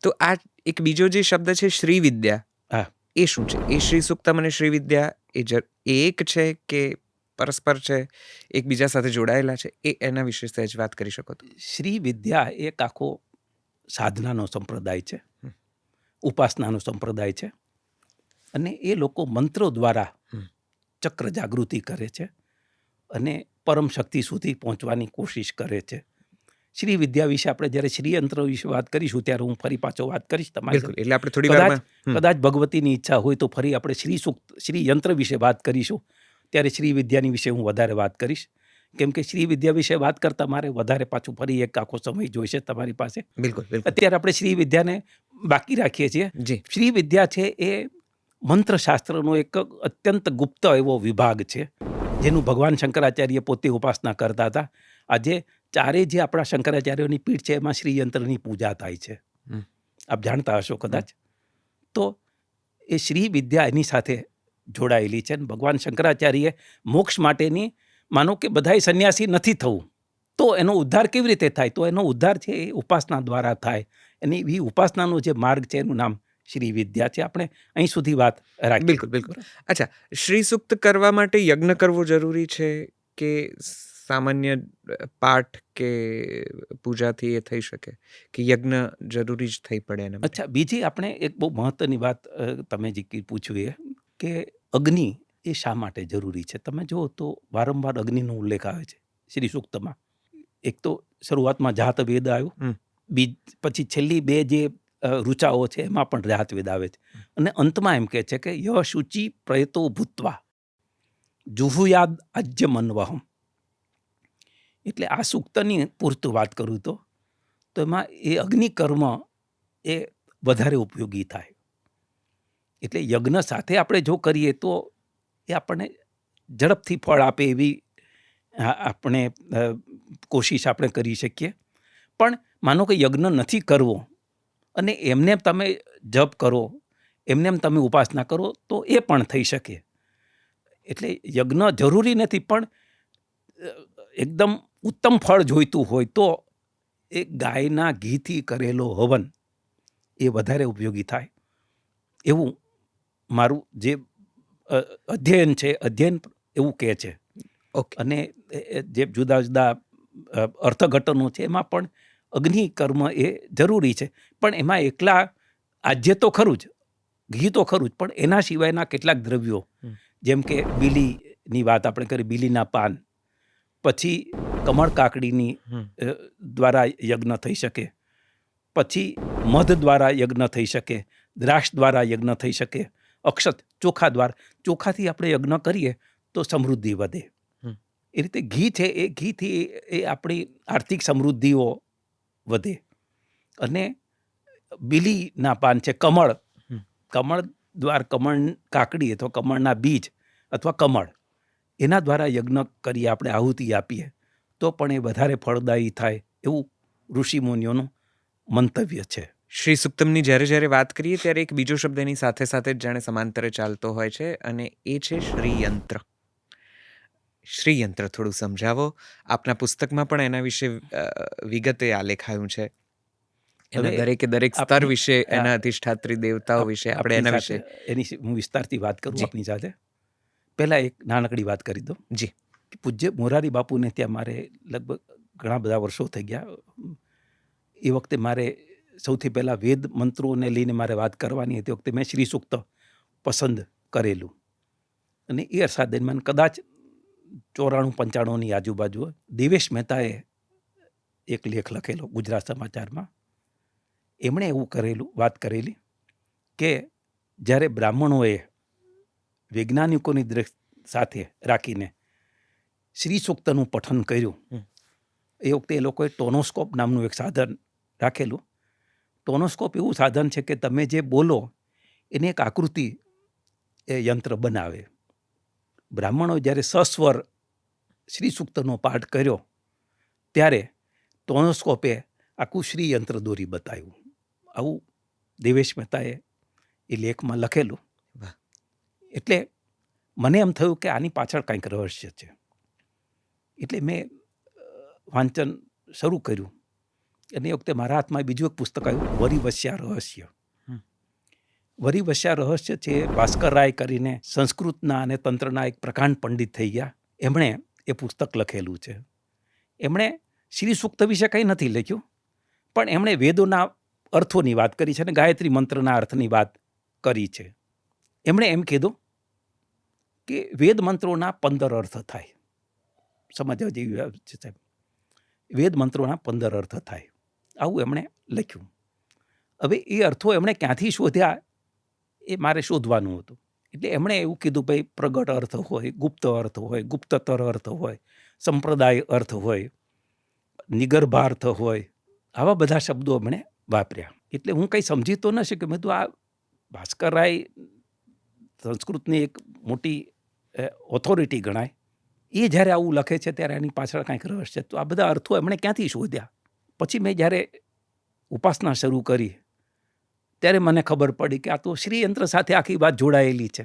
તો આ એક બીજો જે શબ્દ છે શ્રી વિદ્યા, હા. એ શું છે? એ શ્રી સૂક્તમ અને શ્રી વિદ્યા એ એક છે કે પરસ્પર છે, એકબીજા સાથે જોડાયેલા છે? એના વિશે સહેજ વાત કરી શકો તો? શ્રી વિદ્યા એક આખો સાધનાનો સંપ્રદાય છે, હમ. ઉપાસનાનો સંપ્રદાય છે, અને એ લોકો મંત્રો દ્વારા હમ. ચક્ર જાગૃતિ કરે છે અને પરમ શક્તિ સુધી પહોંચવાની કોશિશ કરે છે. શ્રી વિદ્યા વિશે આપણે જ્યારે શ્રીયંત્ર વિશે વાત કરીશું ત્યારે હું ફરી પાછો વાત કરીશ તમારી બિલકુલ, સાથે. એટલે આપણે થોડી વારમાં કદાચ ભગવતીની ઈચ્છા હોય તો ફરી આપણે શ્રી યંત્ર વિશે વાત કરીશું, ત્યારે શ્રી વિદ્યાની વિશે હું વધારે વાત કરીશ, કેમ કે શ્રી વિદ્યા વિશે વાત કરતાં મારે વધારે પાછું ફરી એક આખો સમય જોઈશે તમારી પાસે. બિલકુલ બિલકુલ. અત્યારે આપણે શ્રી વિદ્યાને બાકી રાખીએ છીએ. જી. શ્રી વિદ્યા છે એ મંત્રશાસ્ત્રનો એક અત્યંત ગુપ્ત એવો વિભાગ છે, જેનું ભગવાન શંકરાચાર્ય પોતે ઉપાસના કરતા હતા. આજે ચારે જે આપણા શંકરાચાર્યોની પીઠ છે એમાં શ્રીયંત્રની પૂજા થાય છે. હમ. આપ જાણતા હશો કદાચ. તો એ શ્રી વિદ્યા એની સાથે જોડાયેલી છે. ભગવાન શંકરાચાર્ય મોક્ષ માટેની, માનો કે બધાય સંન્યાસી નથી થવું, તો એનો ઉદ્ધાર કેવી રીતે થાય? તો એનો ઉદ્ધાર છે એ ઉપાસના દ્વારા થાય. એની એ ઉપાસનાનો જે માર્ગ છે એનું નામ શ્રી વિદ્યા છે. આપણે અહીં સુધી વાત રાખીએ. બિલકુલ બિલકુલ. અચ્છા, શ્રી સૂક્ત કરવા માટે યજ્ઞ કરવો જરૂરી છે કે સામાન્ય પાઠ કે પૂજાથી એ થઈ શકે, કે યજ્ઞ જરૂરી જ થઈ પડે એના માટે? અચ્છા, બીજી આપણે એક બહુ મહત્વની વાત તમે જે પૂછ્યું એ કે અગ્નિ એ શા માટે જરૂરી છે? તમે જુઓ તો વારંવાર અગ્નિનો ઉલ્લેખ આવે છે શ્રી સૂક્તમાં. એક તો શરૂઆતમાં જાત વેદ આવ્યો, પછી છેલ્લી બે જે ઋચાઓ છે એમાં પણ જાત વેદ આવે છે, અને અંતમાં એમ કહે છે કે ય શુચિ પ્રયતો ભૂત્વા જુહુયાદ આજ્ય મનવહમ. એટલે આ સૂક્તની પૂરતું વાત કરું તો એમાં એ અગ્નિકર્મ એ વધારે ઉપયોગી થાય. એટલે યજ્ઞ સાથે આપણે જો કરીએ તો એ આપણને ઝડપથી ફળ આપે એવી આપણે કોશિશ આપણે કરી શકીએ. પણ માનો કે યજ્ઞ નથી કરવો અને એમને તમે જપ કરો, એમને તમે ઉપાસના કરો તો એ પણ થઈ શકે. એટલે યજ્ઞ જરૂરી નથી, પણ એકદમ ઉત્તમ ફળ જોઈતું હોય તો એ ગાયના ઘીથી કરેલો હવન એ વધારે ઉપયોગી થાય એવું મારું જે અધ્યયન છે, અધ્યયન એવું કહે છે. ઓકે. અને જે જુદા જુદા અર્થઘટનો છે એમાં પણ અગ્નિ કર્મ એ જરૂરી છે, પણ એમાં એકલા આજ્ય તો ખરું જ, ઘી તો ખરું જ, પણ એના સિવાયના કેટલાક દ્રવ્યો, જેમ કે બીલીની વાત આપણે કરી, બીલીના પાન, પછી કમળ કાકડીની દ્વારા યજ્ઞ થઈ શકે, પછી મધ દ્વારા યજ્ઞ થઈ શકે, દ્રાક્ષ દ્વારા યજ્ઞ થઈ શકે, અક્ષત ચોખા દ્વારા, ચોખાથી આપણે યજ્ઞ કરીએ તો સમૃદ્ધિ વધે. એ રીતે ઘી છે એ ઘીથી એ આપણી આર્થિક સમૃદ્ધિઓ વધે. અને બીલીના પાન છે, કમળ દ્વારા, કમળ કાકડી અથવા કમળના બીજ અથવા કમળ, એના દ્વારા યજ્ઞ કરીએ, આપણે આહુતિ આપીએ તો પણ એ વધારે ફળદાયી થાય એવું ઋષિમુનિઓનું મંતવ્ય છે. શ્રી સુક્તમની જ્યારે જ્યારે વાત કરીએ ત્યારે એક બીજો શબ્દ એની સાથે સાથે જ જાણે સમાંતરે ચાલતો હોય છે, અને એ છે શ્રીયંત્ર. શ્રીયંત્ર થોડું સમજાવો. આપના પુસ્તકમાં પણ એના વિશે વિગતે આલેખાયું છે. એના દરેકે દરેક સ્તર વિશે, એના અધિષ્ઠાત્રી દેવતાઓ વિશે આપણે એના વિશે એની હું વિસ્તારથી વાત કરું આપની સાથે. પહેલાં એક નાનકડી વાત કરી દો. જી. પૂજ્ય મોરારી બાપુને ત્યાં મારે લગભગ ઘણા બધા વર્ષો થઈ ગયા. એ વખતે મારે સૌથી પહેલાં વેદ મંત્રોને લઈને મારે વાત કરવાની હતી. વખતે મેં શ્રી સૂક્ત પસંદ કરેલું, અને એ અરસા દરમિયાન કદાચ 94-95ની આજુબાજુ દેવેશ મહેતાએ એક લેખ લખેલો ગુજરાત સમાચારમાં. એમણે એવું વાત કરેલી કે જ્યારે બ્રાહ્મણોએ વૈજ્ઞાનિકોની સાથે રાખીને શ્રી સૂક્તનું પઠન કર્યું, એ વખતે એ લોકોએ ટોનોસ્કોપ નામનું એક સાધન રાખેલું. ટોનોસ્કોપ એવું સાધન છે કે તમે જે બોલો એને એક આકૃતિ એ યંત્ર બનાવે. બ્રાહ્મણોએ જ્યારે સસ્વર શ્રી સૂક્તનો પાઠ કર્યો ત્યારે ટોનોસ્કોપે આખું શ્રી યંત્ર દોરી બતાવ્યું. આવું દેવેશ મહેતાએ એ લેખમાં લખેલું. એટલે મને એમ થયું કે આની પાછળ કંઈક રહસ્ય છે. એટલે મેં વાંચન શરૂ કર્યું અને એ વખતે મારા હાથમાં બીજું એક પુસ્તક આવ્યું, વરિવસ્યા રહસ્ય. હમ. વરિવસ્યા રહસ્ય છે ભાસ્કર રાય કરીને સંસ્કૃતના અને તંત્રના એક પ્રકાંડ પંડિત થઈ ગયા. એમણે એ પુસ્તક લખેલું છે. એમણે શ્રી સૂક્ત વિશે કંઈ નથી લખ્યું, પણ એમણે વેદોના અર્થોની વાત કરી છે અને ગાયત્રી મંત્રના અર્થની વાત કરી છે. એમણે એમ કીધું કે વેદ મંત્રોના 15 અર્થ થાય. સમજવા જેવી વાત છે સાહેબ. વેદ મંત્રોના 15 અર્થ થાય, આવું એમણે લખ્યું. હવે એ અર્થો એમણે ક્યાંથી શોધ્યા એ મારે શોધવાનું હતું. એટલે એમણે એવું કીધું, ભાઈ પ્રગટ અર્થ હોય, ગુપ્ત અર્થ હોય, ગુપ્તતર અર્થ હોય, સંપ્રદાય અર્થ હોય, નિગર્ભાર્થ હોય, આવા બધા શબ્દો એમણે વાપર્યા. એટલે હું કંઈ સમજી તો ન શક્યો. મેં તો આ ભાસ્કર રાય સંસ્કૃતની એક મોટી ઓથોરિટી ગણાય, એ જ્યારે આવું લખે છે ત્યારે એની પાછળ કાંઈક રહસ્ય છે. તો આ બધા અર્થો એમણે ક્યાંથી શોધ્યા? પછી મેં જ્યારે ઉપાસના શરૂ કરી ત્યારે મને ખબર પડી કે આ તો શ્રીયંત્ર સાથે આખી વાત જોડાયેલી છે.